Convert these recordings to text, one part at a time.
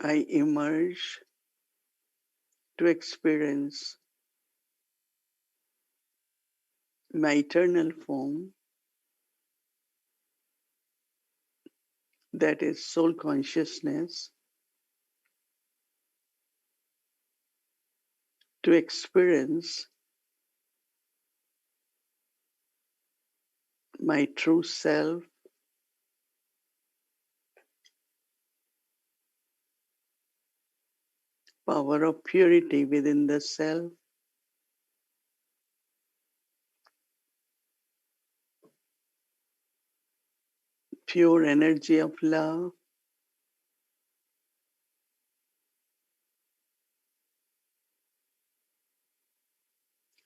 I emerge to experience my eternal form, that is soul consciousness, to experience my true self, power of purity within the self, pure energy of love,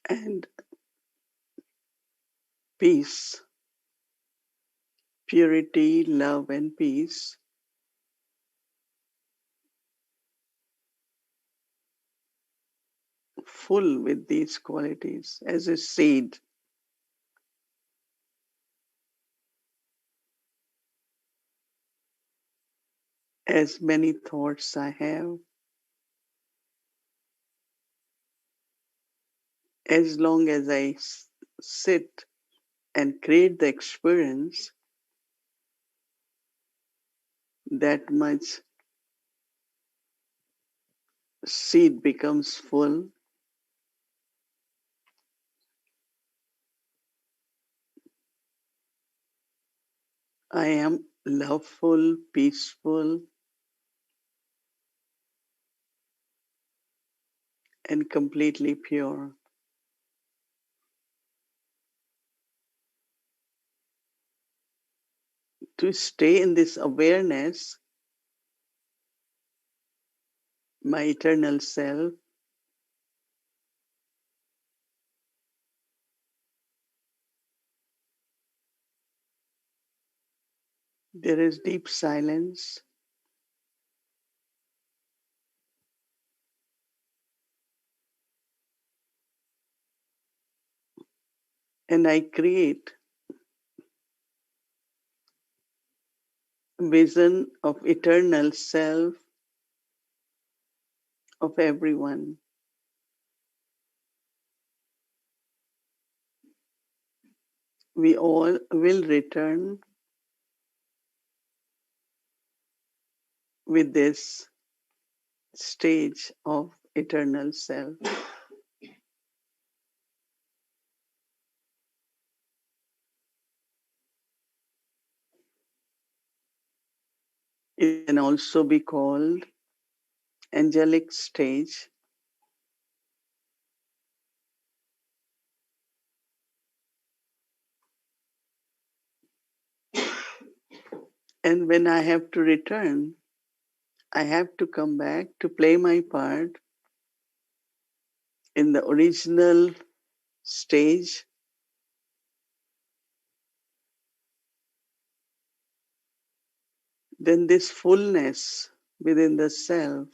and peace, purity, love, and peace, full with these qualities as a seed. As many thoughts I have, as long as I sit and create the experience, that much seed becomes full. I am loveful, peaceful, and completely pure. To stay in this awareness, my eternal self, there is deep silence, and I create vision of eternal self of everyone. We all will return with this stage of eternal self. It can also be called angelic stage. And when I have to return, I have to come back to play my part in the original stage. Then this fullness within the self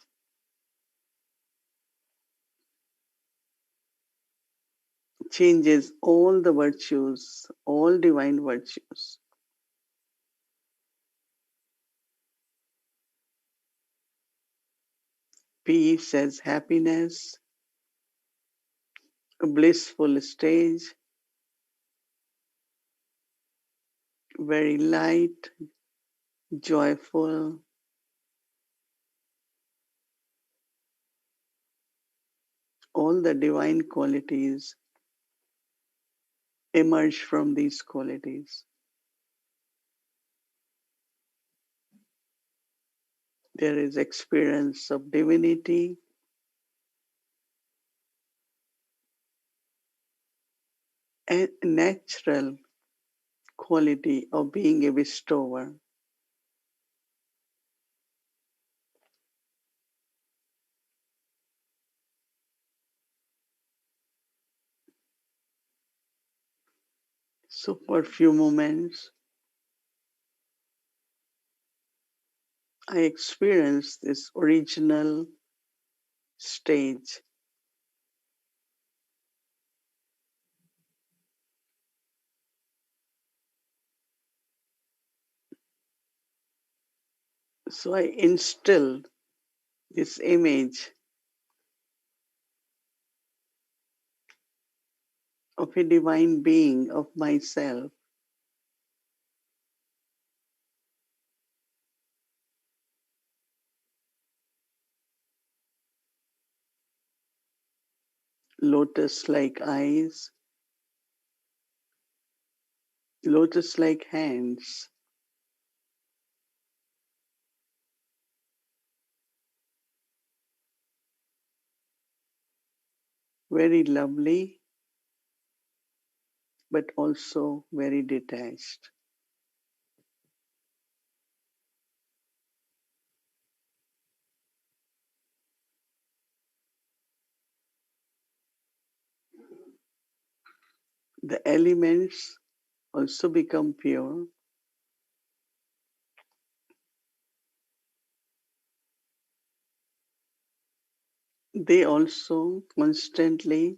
changes all the virtues, all divine virtues. Peace as happiness, a blissful stage, very light, joyful, all the divine qualities emerge from these qualities. There is experience of divinity and natural quality of being a bestower. So for a few moments, I experienced this original stage. So I instilled this image of a divine being of myself lotus like eyes, lotus like hands, very lovely, but also very detached. The elements also become pure. They also constantly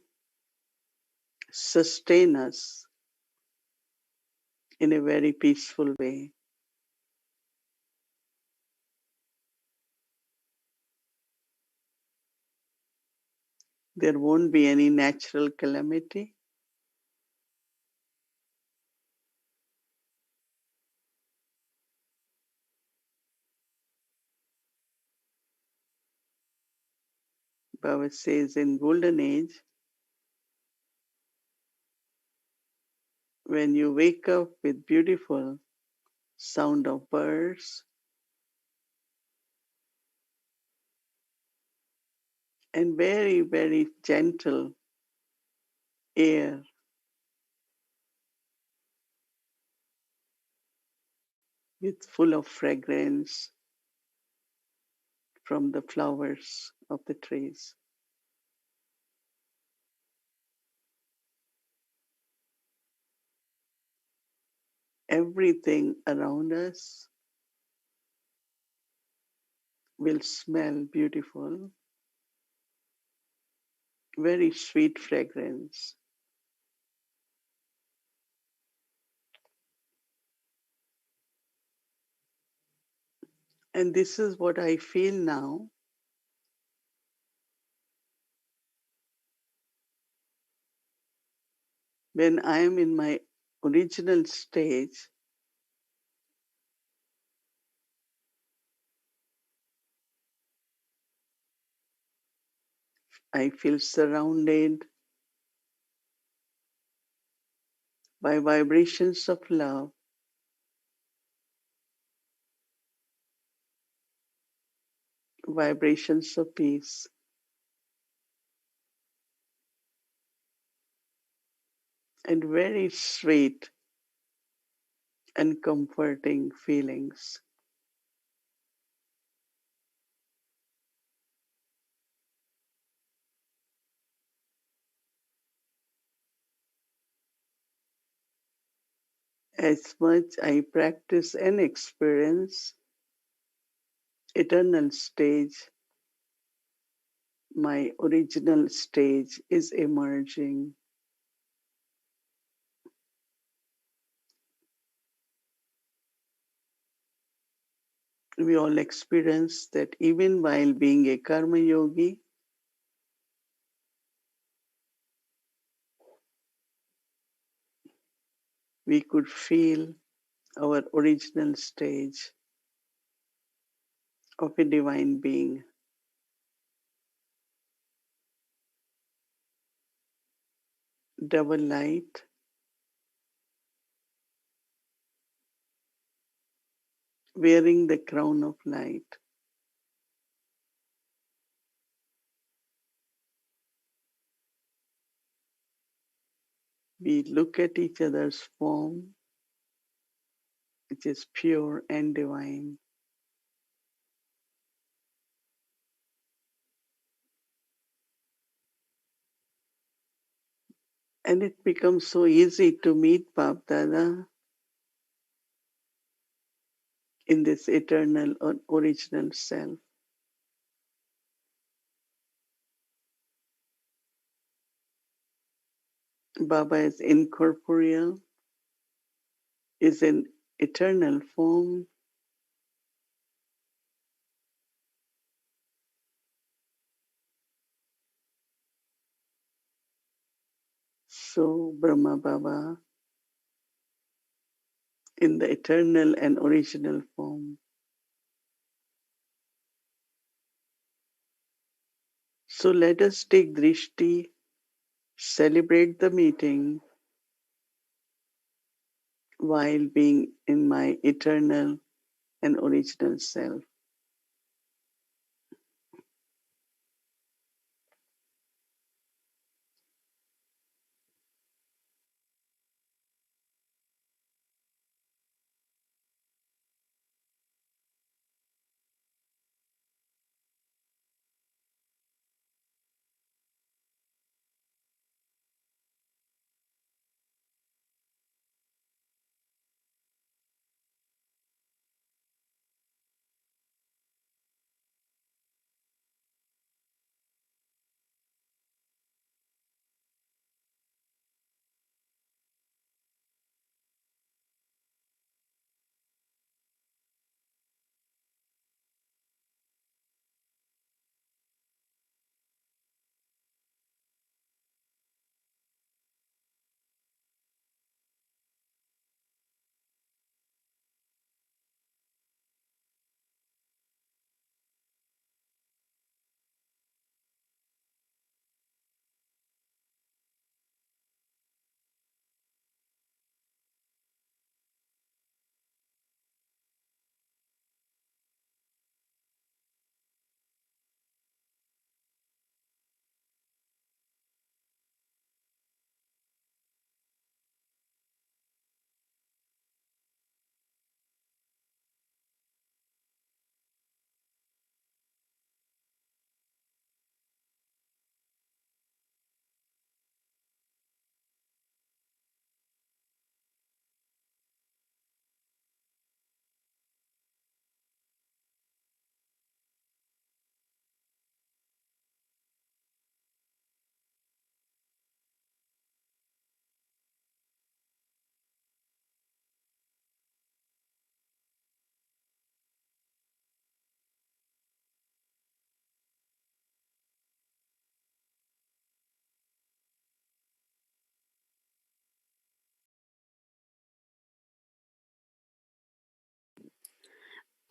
sustain us in a very peaceful way. There won't be any natural calamity. Baba says in Golden Age, when you wake up with beautiful sound of birds and very, very gentle air with full of fragrance from the flowers of the trees. Everything around us will smell beautiful, very sweet fragrance. And this is what I feel now when I am in my original stage. I feel surrounded by vibrations of love, vibrations of peace, and very sweet and comforting feelings. As much I practice and experience eternal stage, my original stage is emerging. We all experience that even while being a karma yogi, we could feel our original stage of a divine being. Double light, wearing the crown of light. We look at each other's form, which is pure and divine. And it becomes so easy to meet Bap Dada in this eternal or original self. Baba is incorporeal, is an eternal form, So Brahma Baba in the eternal and original form. So let us take Drishti, celebrate the meeting while being in my eternal and original self.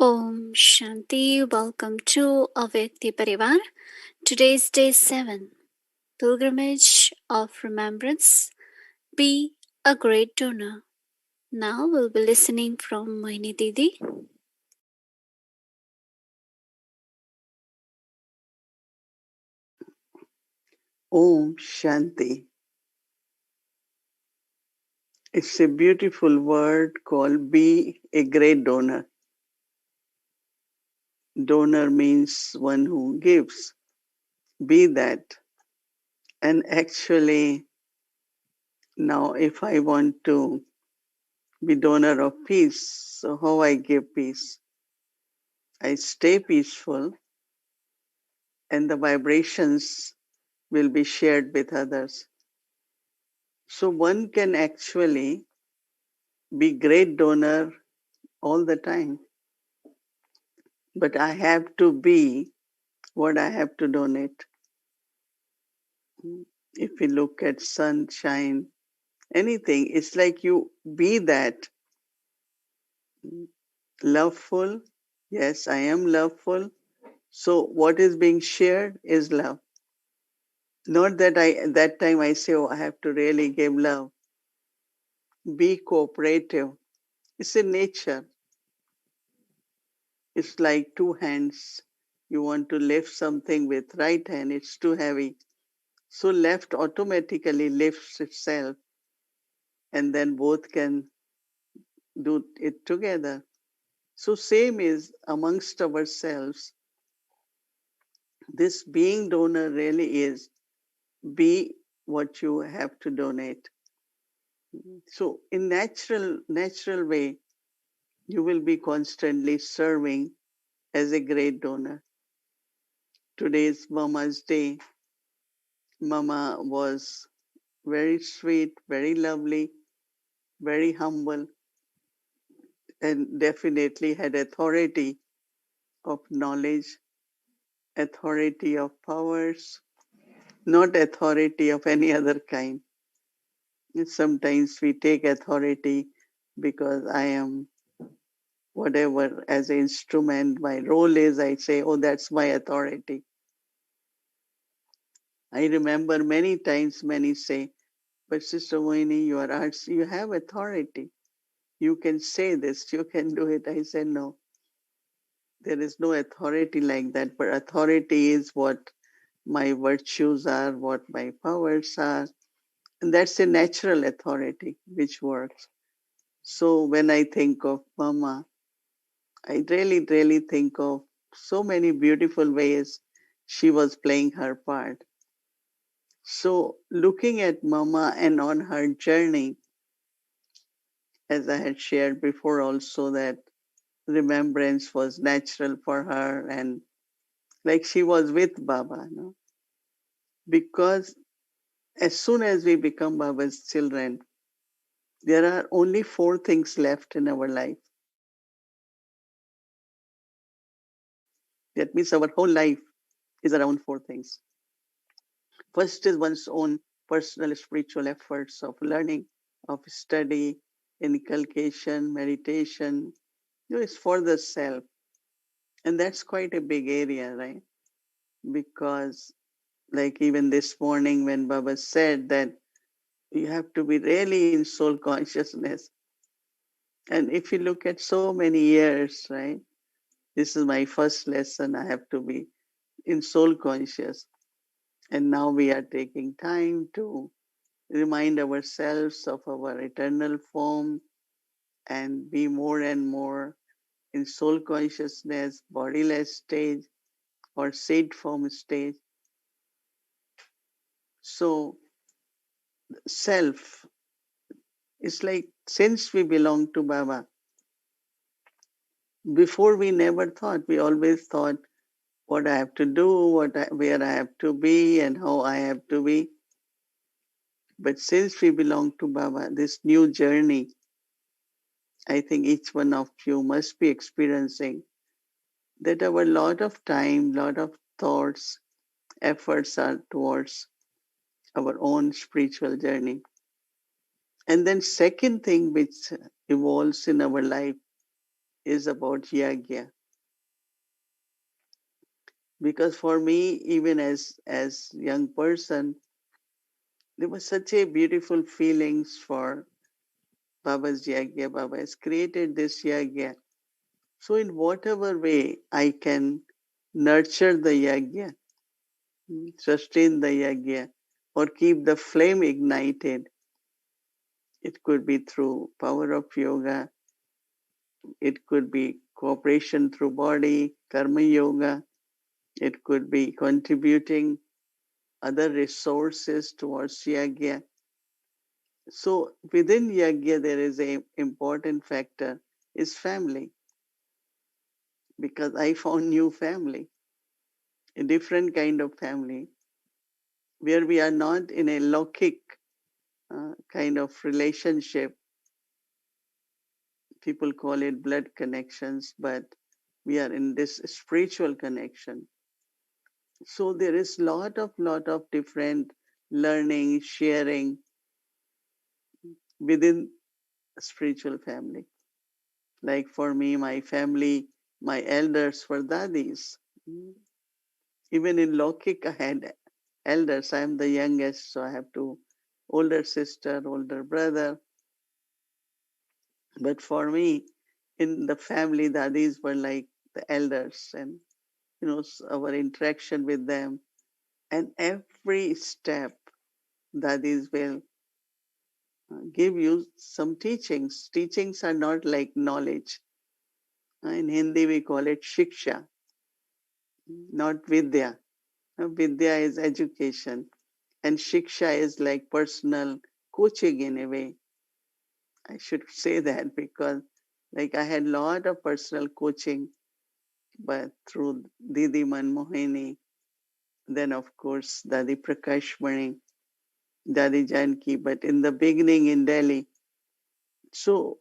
Om Shanti. Welcome to Avyakti Parivar. Today is day 7, Pilgrimage of Remembrance. Be a great donor. Now we'll be listening from Mohini Didi. Om Shanti. It's a beautiful word called be a great donor. Donor means one who gives. Be that. And actually, now if I want to be donor of peace, so how I give peace? I stay peaceful and the vibrations will be shared with others. So one can actually be great donor all the time. But I have to be what I have to donate. If we look at sunshine, anything, it's like you be that. Loveful, yes, I am loveful. So what is being shared is love. Not that that time I say, oh, I have to really give love. Be cooperative. It's in nature. It's like two hands. You want to lift something with right hand, it's too heavy. So left automatically lifts itself and then both can do it together. So same is amongst ourselves. This being donor really is be what you have to donate. So in natural way, you will be constantly serving as a great donor. Today is Mama's Day. Mama was very sweet, very lovely, very humble, and definitely had authority of knowledge, authority of powers, not authority of any other kind. Sometimes we take authority because I am whatever as an instrument, my role is, I say, oh, that's my authority. I remember many times many say, but Sister Mohini, you are arts, you have authority. You can say this, you can do it. I said, no, there is no authority like that, but authority is what my virtues are, what my powers are. And that's a natural authority which works. So when I think of Mama, I really, really think of so many beautiful ways she was playing her part. So looking at Mama and on her journey, as I had shared before also that remembrance was natural for her and like she was with Baba, no? Because as soon as we become Baba's children, there are only four things left in our life. That means our whole life is around four things. First is one's own personal spiritual efforts of learning, of study, inculcation, meditation. It's for the self. And that's quite a big area, right? Because, like even this morning when Baba said that you have to be really in soul consciousness. And if you look at so many years, right? This is my first lesson. I have to be in soul conscious. And now we are taking time to remind ourselves of our eternal form and be more and more in soul consciousness, bodiless stage or seed form stage. So self is like since we belong to Baba, before we never thought, we always thought what I have to do, where I have to be and how I have to be. But since we belong to Baba, this new journey, I think each one of you must be experiencing that our lot of time, lot of thoughts, efforts are towards our own spiritual journey. And then second thing which evolves in our life is about yagya. Because for me, even as young person, there was such a beautiful feelings for Baba's yagya. Baba has created this yagya. So in whatever way I can nurture the yagya, sustain the yagya, or keep the flame ignited, it could be through power of yoga, it could be cooperation through body, karma yoga, it could be contributing other resources towards yagya. So within yagya there is a important factor is family because I found new family, a different kind of family where we are not in a lokic kind of relationship. People call it blood connections, but we are in this spiritual connection. So there is lot of different learning, sharing within spiritual family. Like for me, my family, my elders were dadis. Even in Lokik, I had elders. I am the youngest, so I have two older sister, older brother. But for me, in the family, dadis were like the elders, and our interaction with them, and every step, dadis will give you some teachings. Teachings are not like knowledge. In Hindi, we call it shiksha, not vidya. Vidya is education, and shiksha is like personal coaching in a way. I should say that because, like, I had a lot of personal coaching, but through Didi Mohini, then of course Dadi Prakashmani, Dadi Janki. But in the beginning in Delhi, so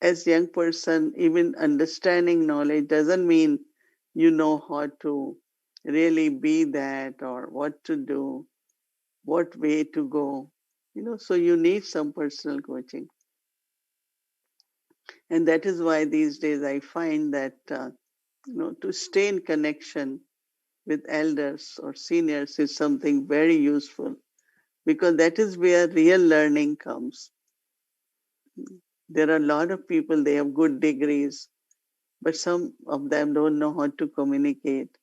as young person, even understanding knowledge doesn't mean you know how to really be that or what to do, what way to go. So you need some personal coaching. And that is why these days I find that, to stay in connection with elders or seniors is something very useful, because that is where real learning comes. There are a lot of people, they have good degrees, but some of them don't know how to communicate,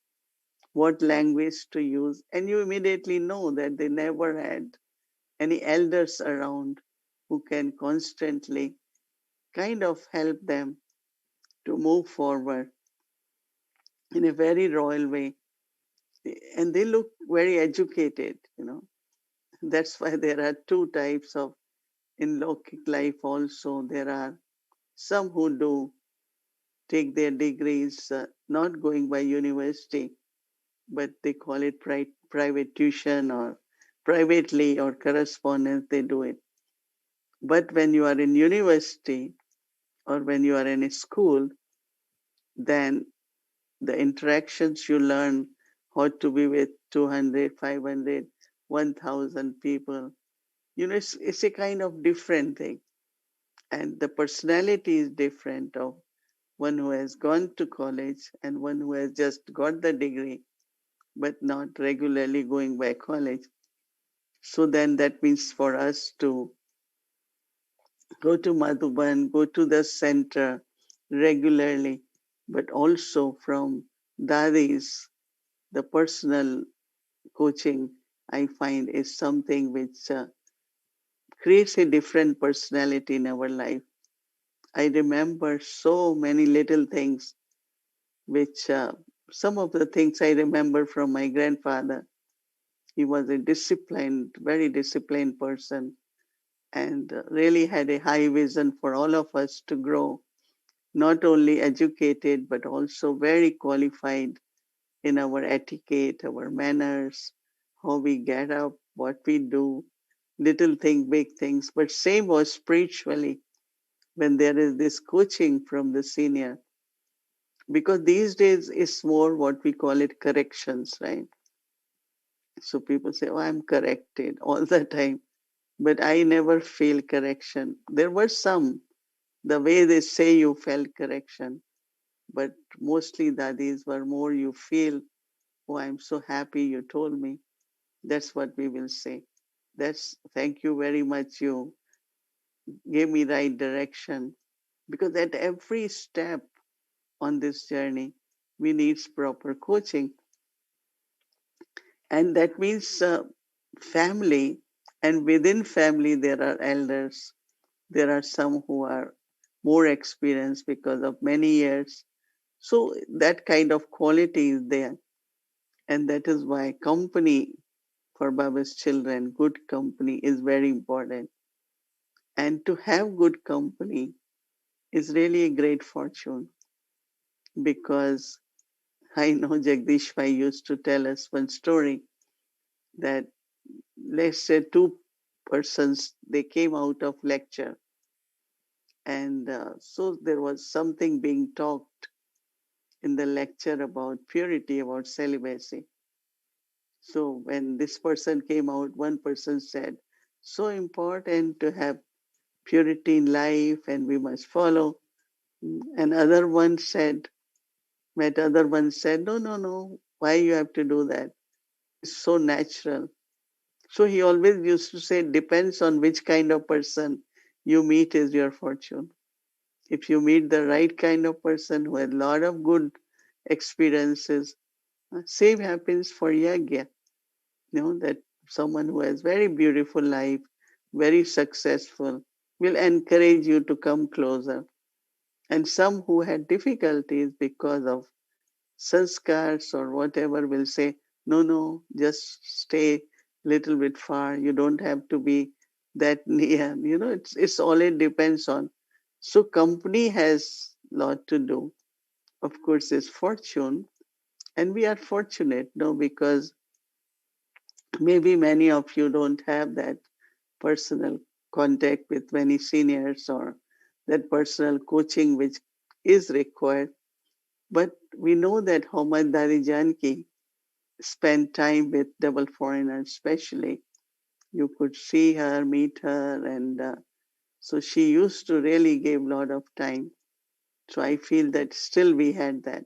what language to use, and you immediately know that they never had any elders around who can constantly kind of help them to move forward in a very royal way. And they look very educated. That's why there are two types of in Lokik life also. There are some who do take their degrees not going by university, but they call it private tuition or privately or correspondence, they do it. But when you are in university or when you are in a school, then the interactions you learn how to be with 200, 500, 1000 people, it's a kind of different thing. And the personality is different of one who has gone to college and one who has just got the degree but not regularly going by college. So then that means for us to go to Madhuban, go to the center regularly, but also from Dadis, the personal coaching, I find is something which creates a different personality in our life. I remember so many little things, which some of the things I remember from my grandfather. He was a disciplined, very disciplined person, and really had a high vision for all of us to grow, not only educated, but also very qualified in our etiquette, our manners, how we get up, what we do, little things, big things. But same was spiritually when there is this coaching from the senior, because these days it's more what we call it corrections, right? So people say, oh, I'm corrected all the time, but I never feel correction. There were some, the way they say you felt correction, but mostly dadis were more you feel, oh, I'm so happy you told me. That's what we will say. That's thank you very much. You gave me right direction. Because at every step on this journey, we need proper coaching. And that means family, and within family, there are elders. There are some who are more experienced because of many years. So that kind of quality is there. And that is why company for Baba's children, good company is very important. And to have good company is really a great fortune, because I know Jagdish Bhai used to tell us one story that, let's say, two persons, they came out of lecture, and so there was something being talked in the lecture about purity, about celibacy. So when this person came out, one person said, so important to have purity in life and we must follow. And other one said, no, no, no, why you have to do that? It's so natural. So he always used to say, depends on which kind of person you meet is your fortune. If you meet the right kind of person who had a lot of good experiences, same happens for Yagya. That someone who has very beautiful life, very successful, will encourage you to come closer. And some who had difficulties because of sanskars or whatever will say, no, no, just stay little bit far. You don't have to be that near. It's all it depends on. So company has lot to do. Of course, it's fortune, and we are fortunate, no, because maybe many of you don't have that personal contact with many seniors or that personal coaching which is required. But we know that Homad Dari Janki spent time with double foreigners, especially, You could see her, meet her, and so she used to really give a lot of time. So I feel that still we had that.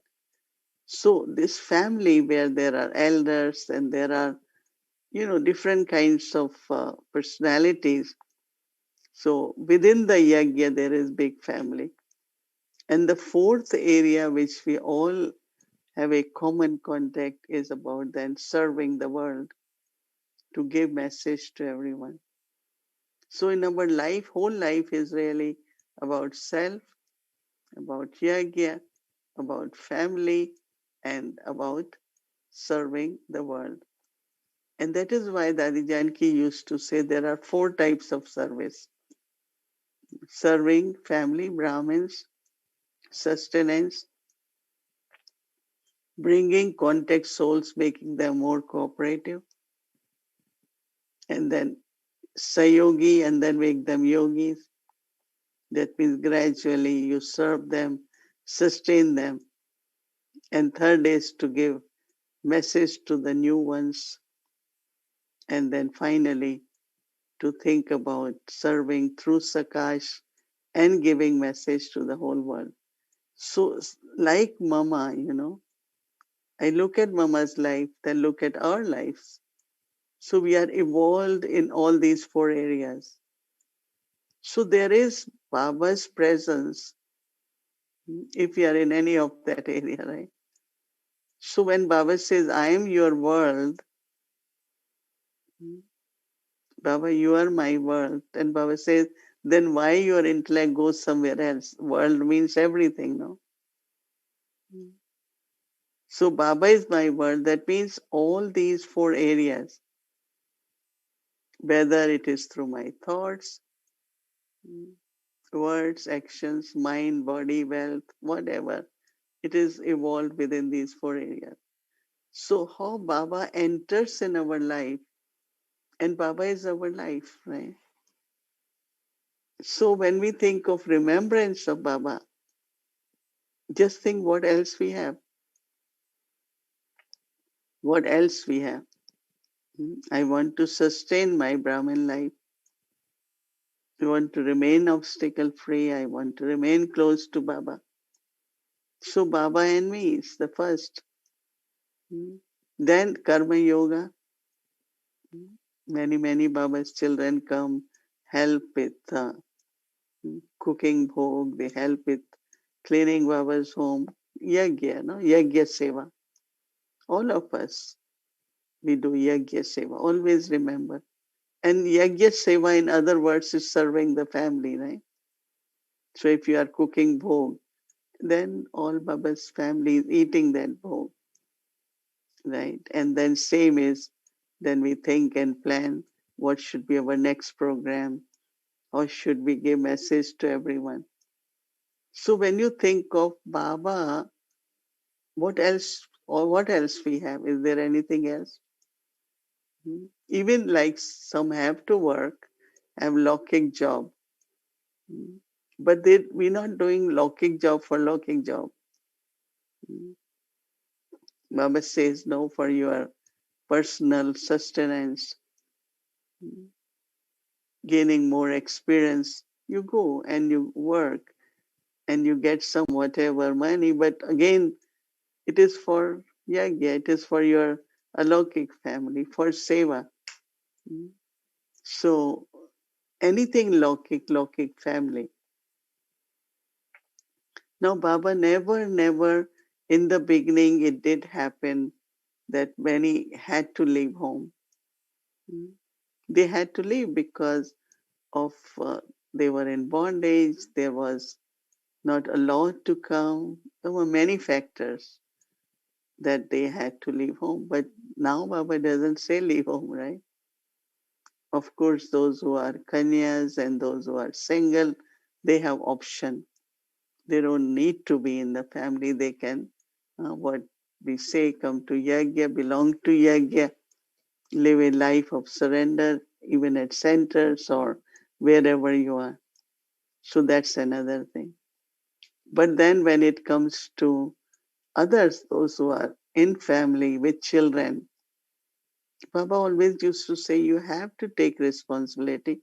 So this family where there are elders and there are, different kinds of personalities. So within the yagya, there is big family. And the fourth area which we all have a common contact is about then serving the world to give message to everyone. So in our life, whole life is really about self, about yagya, about family, and about serving the world. And that is why Dadi Janki used to say there are four types of service: serving family, Brahmins, sustenance, bringing contact souls, making them more cooperative, and then sayogi, and then make them yogis. That means gradually you serve them, sustain them. And third is to give message to the new ones. And then finally, to think about serving through Sakash and giving message to the whole world. So, like Mama, I look at Mama's life, then look at our lives. So, we are evolved in all these four areas. So, there is Baba's presence if we are in any of that area, right? So, when Baba says, I am your world, Baba, you are my world. And Baba says, then why your intellect goes somewhere else? World means everything, no? So Baba is my world. That means all these four areas, whether it is through my thoughts, words, actions, mind, body, wealth, whatever, it is evolved within these four areas. So how Baba enters in our life, and Baba is our life, right? So when we think of remembrance of Baba, just think what else we have. What else we have? I want to sustain my Brahmin life. I want to remain obstacle free. I want to remain close to Baba. So Baba and me is the first. Then Karma Yoga. Many Baba's children come, help with cooking bhog. They help with cleaning Baba's home. Yagya, no? Yagya Seva. All of us, we do Yagya Seva. Always remember. And Yagya Seva, in other words, is serving the family, right? So if you are cooking bhog, then all Baba's family is eating that bhog, right? And then same is, then we think and plan what should be our next program, or should we give message to everyone. So when you think of Baba, what else we have? Is there anything else? Even like some have to work, have locking job, but we're not doing locking job for locking job. Baba says no, for your personal sustenance, gaining more experience. You go and you work and you get some whatever money, but again, it is for yagya, it is for your alokik family, for seva. So anything lokik family. Now Baba never in the beginning it did happen that many had to leave home. They had to leave because of they were in bondage, there was not allowed to come. There were many factors that they had to leave home. But now Baba doesn't say leave home, right? Of course, those who are kanyas and those who are single, they have option. They don't need to be in the family. They can, what we say, come to yagya, belong to yagya, live a life of surrender, even at centers or wherever you are. So that's another thing. But then when it comes to others, those who are in family with children, Baba always used to say, you have to take responsibility.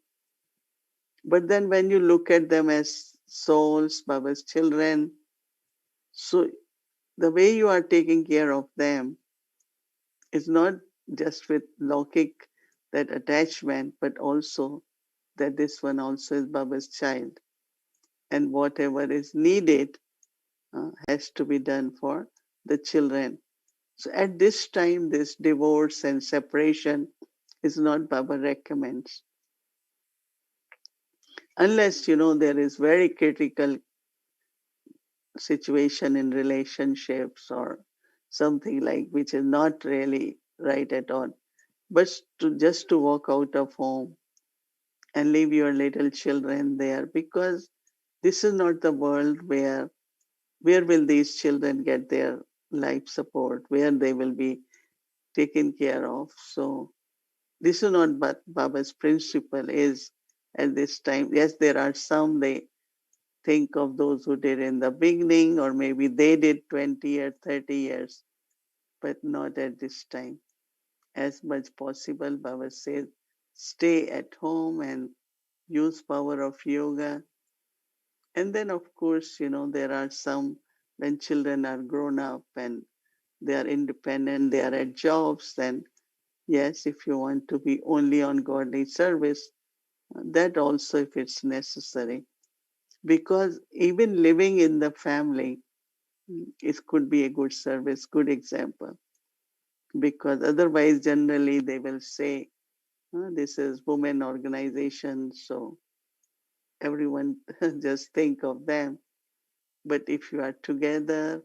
But then when you look at them as souls, Baba's children, so the way you are taking care of them is not just with Lokik, that attachment, but also that this one also is Baba's child. And whatever is needed has to be done for the children. So at this time, this divorce and separation is not Baba recommends. Unless, there is very critical situation in relationships or something like which is not really right at all. But just to walk out of home and leave your little children there, because this is not the world where will these children get their life support, where they will be taken care of. So this is not what Baba's principle is at this time. Yes, there are some they think of those who did in the beginning, or maybe they did 20 or 30 years, but not at this time. As much possible, Baba says, stay at home and use power of yoga. And then, of course, there are some when children are grown up and they are independent, they are at jobs, then yes, if you want to be only on godly service, that also if it's necessary. Because even living in the family, it could be a good service, good example. Because otherwise, generally, they will say, this is women organization, so everyone just think of them. But if you are together,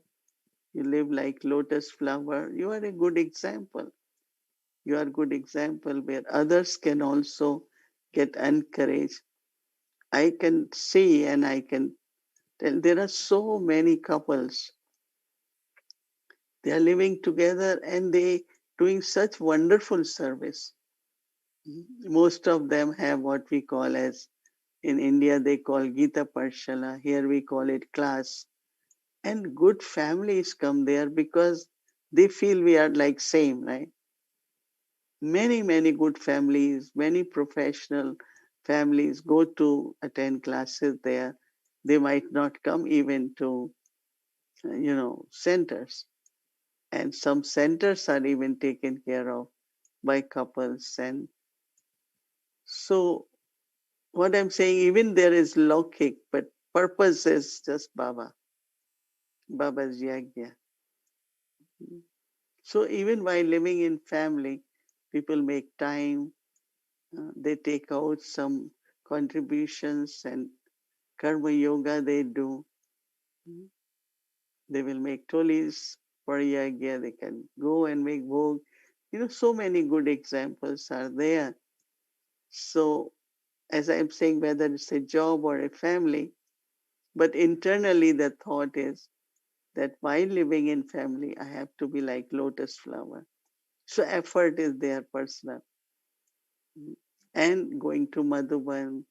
you live like lotus flower, you are a good example. You are a good example where others can also get encouraged. I can see and I can tell there are so many couples. They are living together and they doing such wonderful service. Most of them have what we call as in India they call Gita Parshala. Here we call it class. And good families come there because they feel we are like same, right? Many, many good families, many professional families go to attend classes there. They might not come even to, centers. And some centers are even taken care of by couples. And so what I'm saying, even there is Lokik, but purpose is just Baba's Yagya. So even while living in family, people make time, they take out some contributions and karma yoga they do. They will make tolis for Yagya, they can go and make bhog. So many good examples are there. So as I'm saying, whether it's a job or a family, but internally the thought is that while living in family, I have to be like lotus flower. So effort is there personal. And going to Madhuban,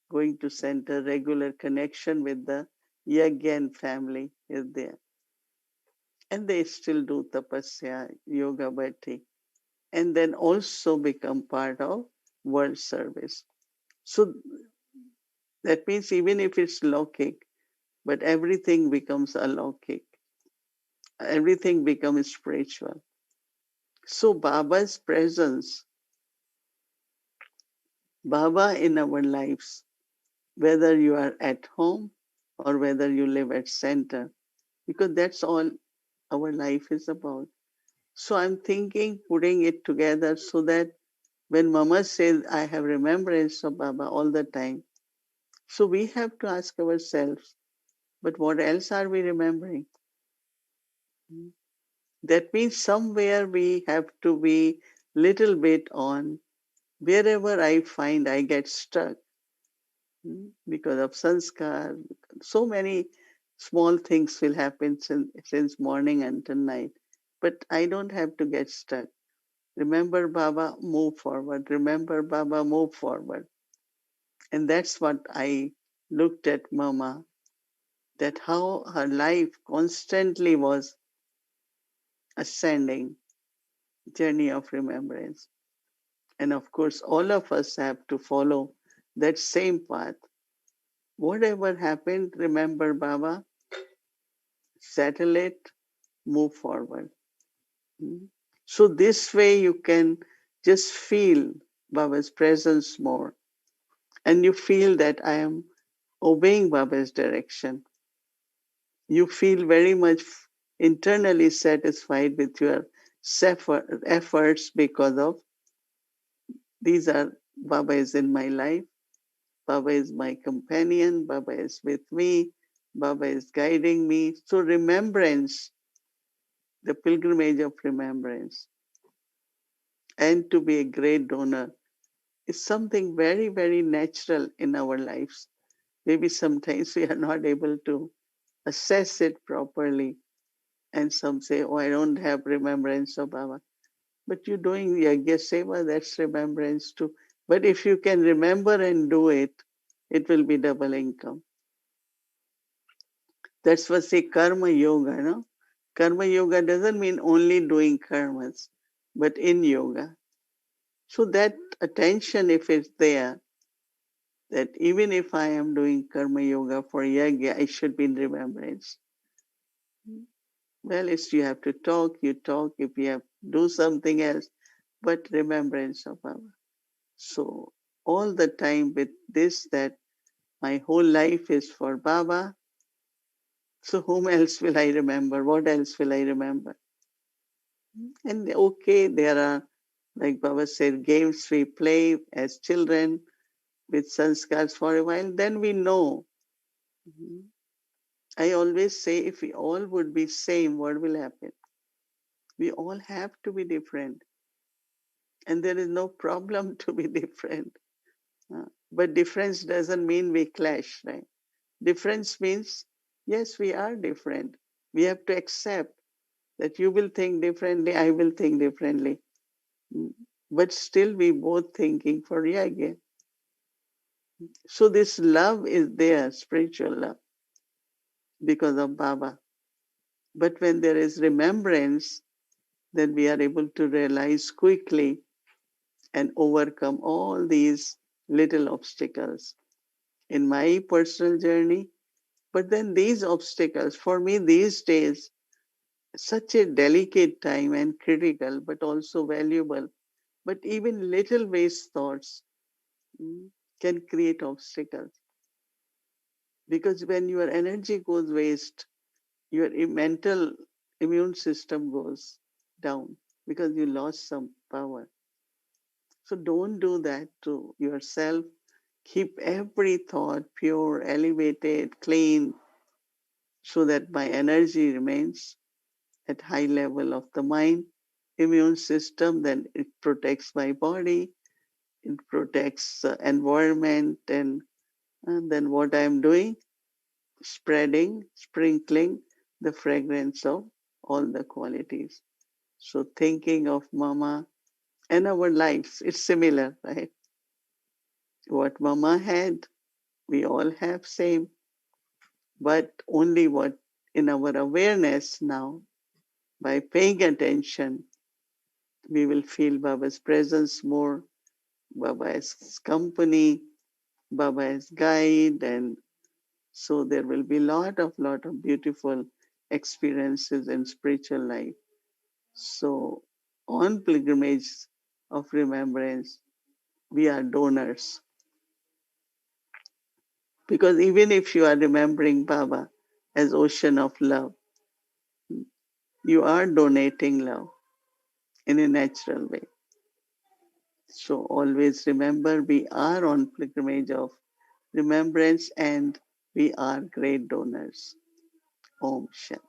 going to center, regular connection with the Yagyan family is there. And they still do tapasya, yoga bhatti, and then also become part of world service. So that means even if it's Lokik, but everything becomes alokik. Everything becomes spiritual. So Baba's presence, Baba in our lives, whether you are at home or whether you live at center, because that's all our life is about. So I'm thinking putting it together so that when Mama says, I have remembrance of Baba all the time, so we have to ask ourselves, but what else are we remembering? That means somewhere we have to be little bit on wherever I find I get stuck because of sanskar. So many small things will happen since morning until night. But I don't have to get stuck. Remember Baba, move forward. Remember Baba, move forward. And that's what I looked at Mama, that how her life constantly was ascending. journey of remembrance. And of course, all of us have to follow that same path. Whatever happened, remember Baba, settle it, move forward. Mm. So this way you can just feel Baba's presence more. And you feel that I am obeying Baba's direction. You feel very much internally satisfied with your efforts because of these are Baba is in my life, Baba is my companion, Baba is with me, Baba is guiding me. So remembrance, the pilgrimage of remembrance, and to be a great donor is something very, very natural in our lives. Maybe sometimes we are not able to assess it properly. And some say, oh, I don't have remembrance of Baba. But you're doing Yajna Seva, that's remembrance too. But if you can remember and do it, it will be double income. That's what say karma yoga, no? Karma yoga doesn't mean only doing karmas, but in yoga. So that attention, if it's there, that even if I am doing karma yoga for yajna, I should be in remembrance. Well, it's you have to talk, you talk. If you have to do something else, but remembrance of Baba. So all the time with this, that my whole life is for Baba. So whom else will I remember? What else will I remember? And okay, there are, like Baba said, games we play as children with sanskars for a while, then we know. Mhm. I always say if we all would be same, what will happen? We all have to be different. And there is no problem to be different. But difference doesn't mean we clash, right? Difference means, yes, we are different. We have to accept that you will think differently, I will think differently. Mm. But still, we both thinking for Yagya. So this love is there, spiritual love, because of Baba. But when there is remembrance, then we are able to realize quickly and overcome all these little obstacles in my personal journey. But then these obstacles, for me these days, such a delicate time and critical, but also valuable. But even little waste thoughts can create obstacles. Because when your energy goes waste, your mental immune system goes down because you lost some power. So don't do that to yourself. Keep every thought pure, elevated, clean, so that my energy remains at high level of the mind, immune system, then it protects my body, it protects the environment, and then what I'm doing, spreading, sprinkling the fragrance of all the qualities. So thinking of Mama and our lives, it's similar, right? What Mama had, we all have same, but only what in our awareness now, by paying attention, we will feel Baba's presence more, Baba's company, Baba's guide, and so there will be lot of beautiful experiences in spiritual life. So on pilgrimage of remembrance, we are donors. Because even if you are remembering Baba as ocean of love, you are donating love in a natural way. So always remember we are on pilgrimage of remembrance and we are great donors. Om Shanti.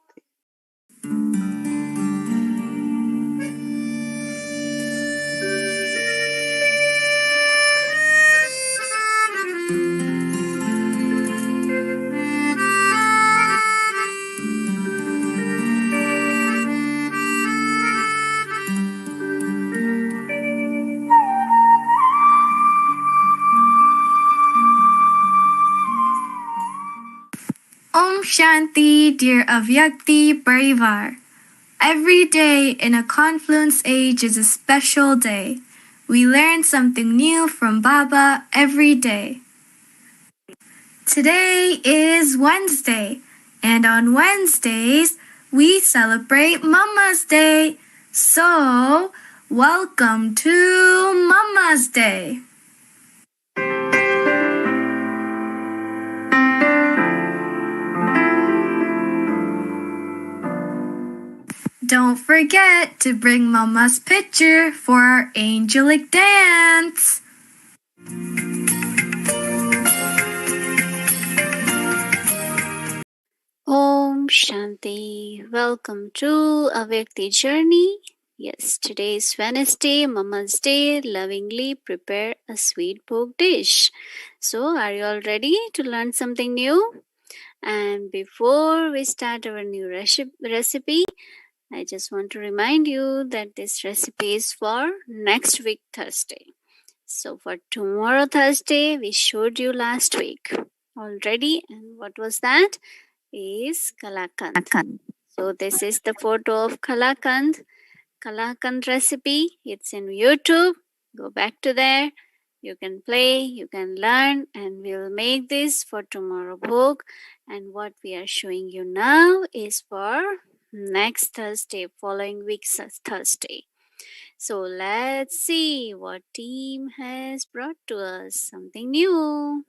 Om Shanti, dear Avyakti Parivar. Every day in a Confluence age is a special day. We learn something new from Baba every day. Today is Wednesday, and on Wednesdays, we celebrate Mama's Day. So, welcome to Mama's Day. Don't forget to bring Mama's picture for our angelic dance. Om Shanti. Welcome to Avyakti Journey. Yes, today is Wednesday, Mama's Day. Lovingly prepare a sweet pork dish. So, are you all ready to learn something new? And before we start our new recipe, I just want to remind you that this recipe is for next week, Thursday. So, for tomorrow, Thursday, we showed you last week already. And what was that? Is Kalakand. So this is the photo of Kalakand recipe. It's in YouTube. Go back to there. You can play, you can learn, and we'll make this for tomorrow bhog. And what we are showing you now is for next Thursday, following week's Thursday. So let's see what team has brought to us something new.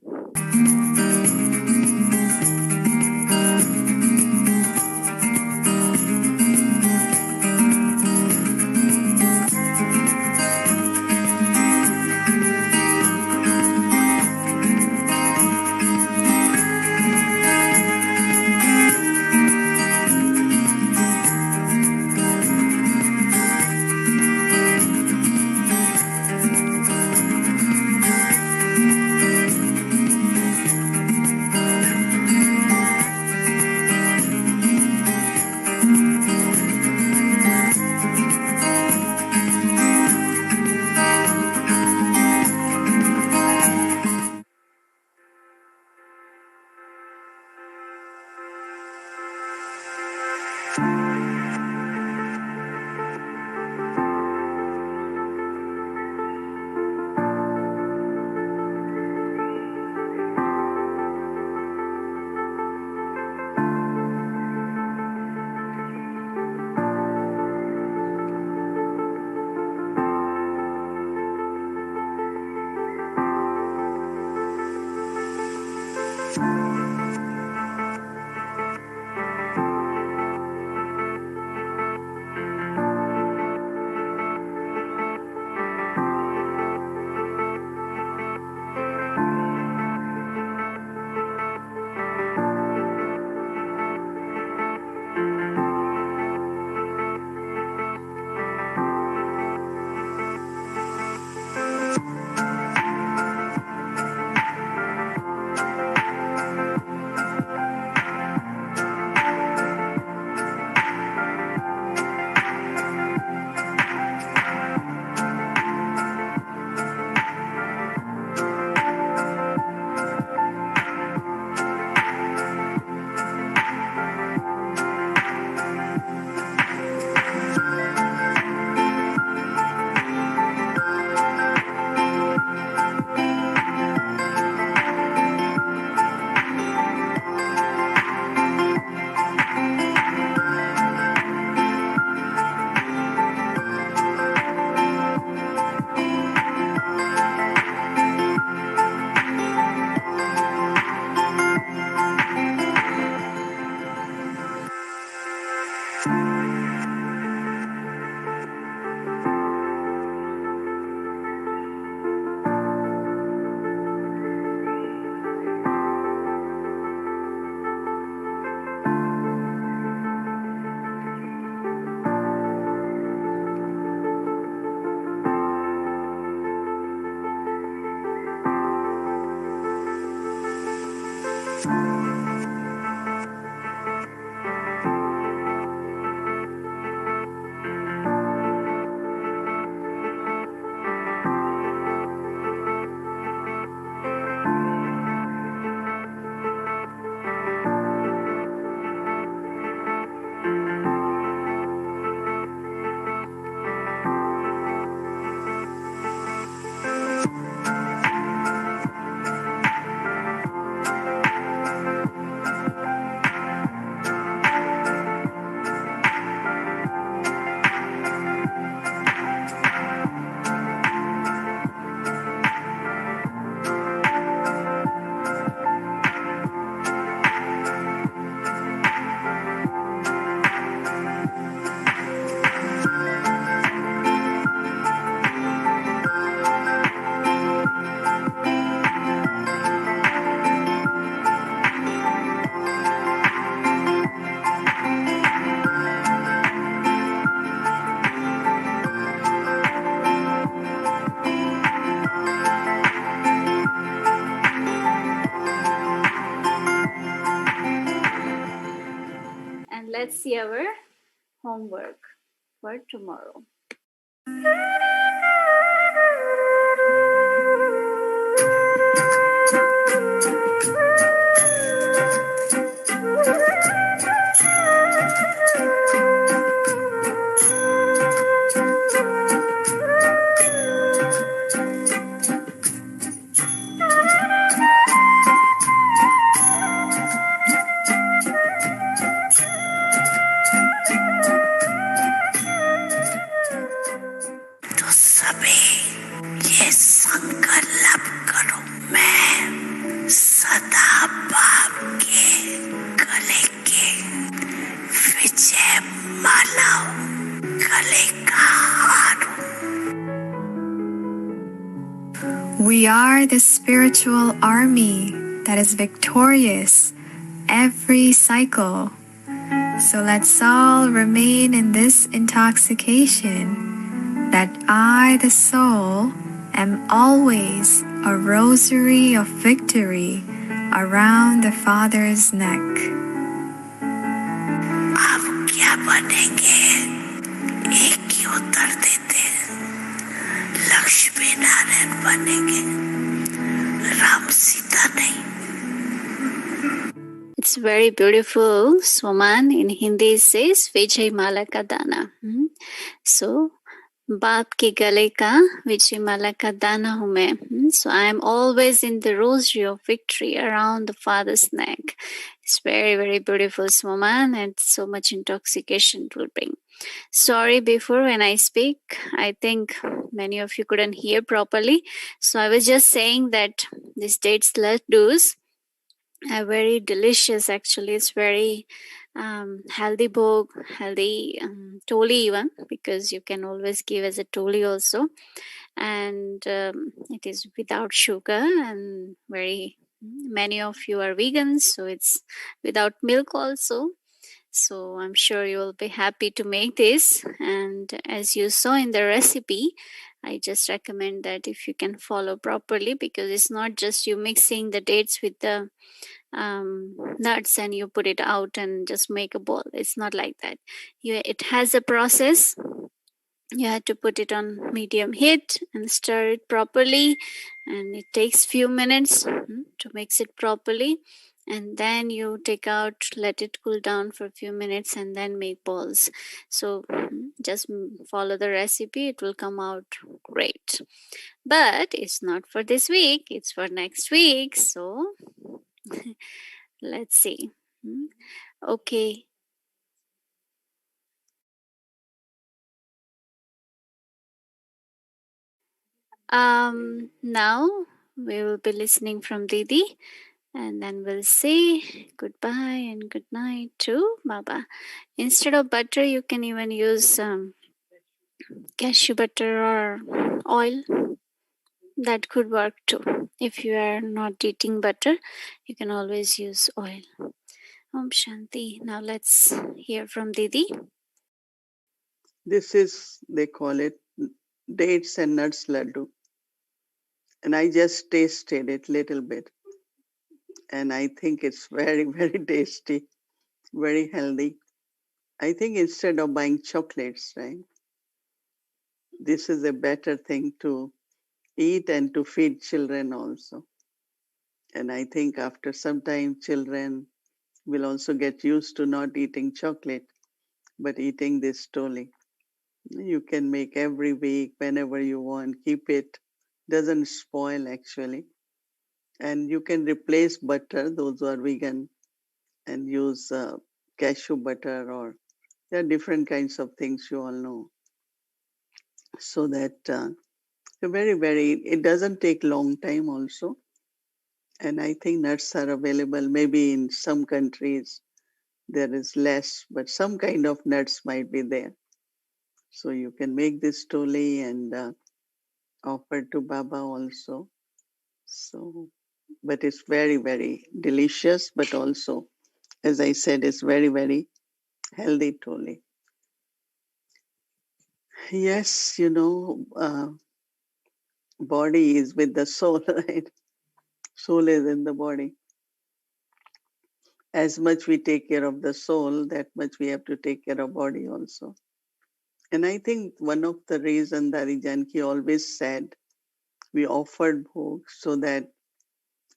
And let's see our homework for tomorrow. तो सभी ये संकल्प करो, मैं सदा बाप के गले के विजय माला हूँ, गले का हार हूँ. We are the spiritual army that is victorious every cycle. So let's all remain in this intoxication that I, the soul, am always a rosary of victory around the Father's neck. आप क्या बनेंगे? एक ही उत्तर देते हैं. लक्ष्मी नारायण बनेंगे, राम सीता नहीं. It's very beautiful. Swaman in Hindi says Vijay Mala ka dana. So, बाप के गले का विजय माला का दाना हूँ मैं. So I am always in the rosary of victory around the Father's neck. It's very, very beautiful, Swaman, and so much intoxication it will bring. Sorry, before when I speak, I think many of you couldn't hear properly. So I was just saying that this dates laddus are very delicious. Actually, it's very healthy bhog, healthy toli even, because you can always give as a toli also, and it is without sugar, and very many of you are vegans, so it's without milk also. So I'm sure you will be happy to make this. And as you saw in the recipe, I just recommend that if you can follow properly, because it's not just you mixing the dates with the nuts and you put it out and just make a ball. It's not like that. It has a process. You have to put it on medium heat and stir it properly, and it takes few minutes to mix it properly, and then you take out, let it cool down for a few minutes, and then make balls. So just follow the recipe, it will come out great. But it's not for this week, it's for next week. So let's see. Okay. Now we will be listening from Didi, and then we'll say goodbye and good night to Baba. Instead of butter, you can even use cashew butter or oil. That could work too. If you are not eating butter, you can always use oil. Om Shanti. Now let's hear from Didi. This is, they call it dates and nuts laddu. And I just tasted it little bit. And I think it's very, very tasty, very healthy. I think instead of buying chocolates, right, this is a better thing to eat and to feed children also. And I think after some time, children will also get used to not eating chocolate, but eating this toli. You can make every week, whenever you want, keep it. Doesn't spoil actually. And you can replace butter, those who are vegan, and use cashew butter, or there are different kinds of things you all know. So that very, very, it doesn't take long time also. And I think nuts are available. Maybe in some countries there is less, but some kind of nuts might be there. So you can make this toli and offer to Baba also. So, but it's very, very delicious, but also, as I said, it's very, very healthy toli. Yes, body is with the soul, right? Soul is in the body. as much we take care of the soul, that much we have to take care of body also. And I think one of the reasons Dadi Janki always said we offered bhog so that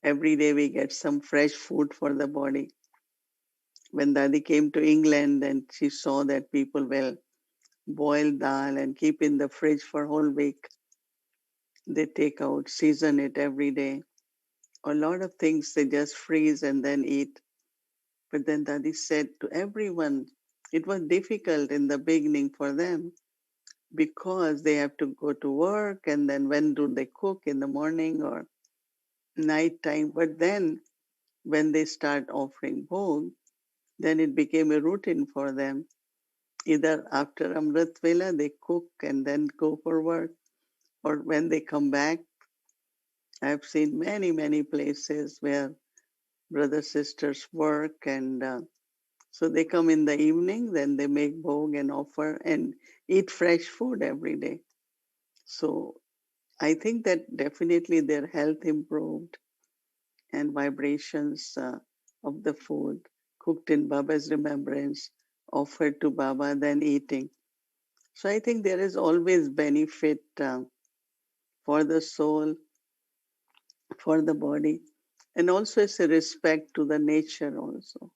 every day we get some fresh food for the body. When Dadi came to England and she saw that people will boil dal and keep in the fridge for whole week, they take out, season it every day. A lot of things they just freeze and then eat. But then Dadi said to everyone, it was difficult in the beginning for them because they have to go to work and then when do they cook, in the morning or night time. But then when they start offering bhog, then it became a routine for them. Either after Amrit Vela, they cook and then go for work, or when they come back. I've seen many, many places where brothers, sisters work, and so they come in the evening, then they make bhog and offer and eat fresh food every day. So I think that definitely their health improved and vibrations of the food cooked in Baba's remembrance, offered to Baba, then eating. So I think there is always benefit for the soul, for the body, and also it's a respect to the nature also.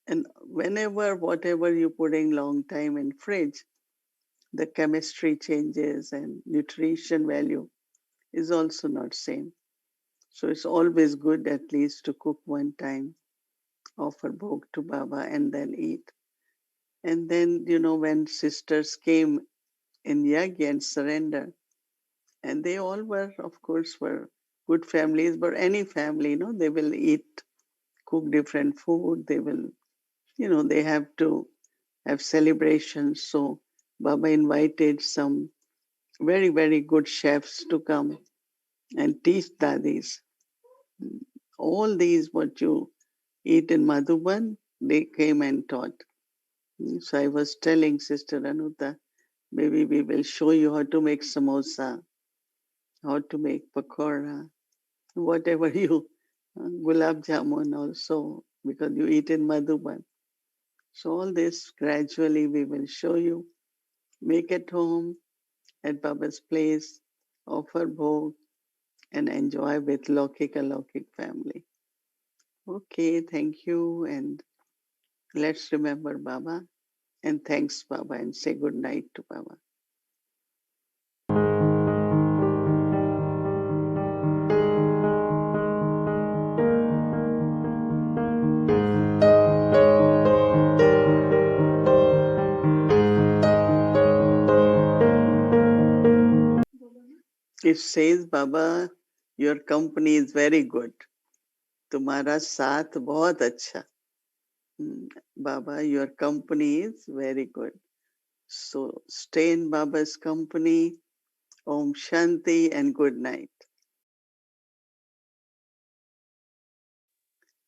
And whenever, whatever you put in long time in fridge, the chemistry changes and nutrition value is also not same. So it's always good at least to cook one time, offer bhog to Baba and then eat. And then, when sisters came in Yagya and surrender, and they all were, of course, were good families, but any family, they will eat, cook different food. They will, they have to have celebrations. So Baba invited some very, very good chefs to come and teach dadis. All these, what you eat in Madhuban, they came and taught. So I was telling Sister Anuta, maybe we will show you how to make samosa, how to make pakora, whatever you, gulab jamun also, because you eat in Madhuban. So all this gradually we will show you. Make at home, at Baba's place, offer bhog, and enjoy with Lokik family. Okay, thank you, and let's remember Baba, and thanks Baba, and say good night to Baba. It says, Baba, your company is very good. तुम्हारा साथ बहुत अच्छा. Baba, your company is very good. So stay in Baba's company. Om Shanti and good night.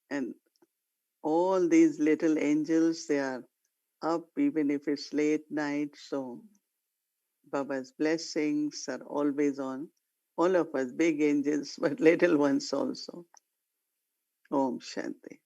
And all these little angels, they are up even if it's late night. So Baba's blessings are always on all of us, big angels, but little ones also. Om Shanti.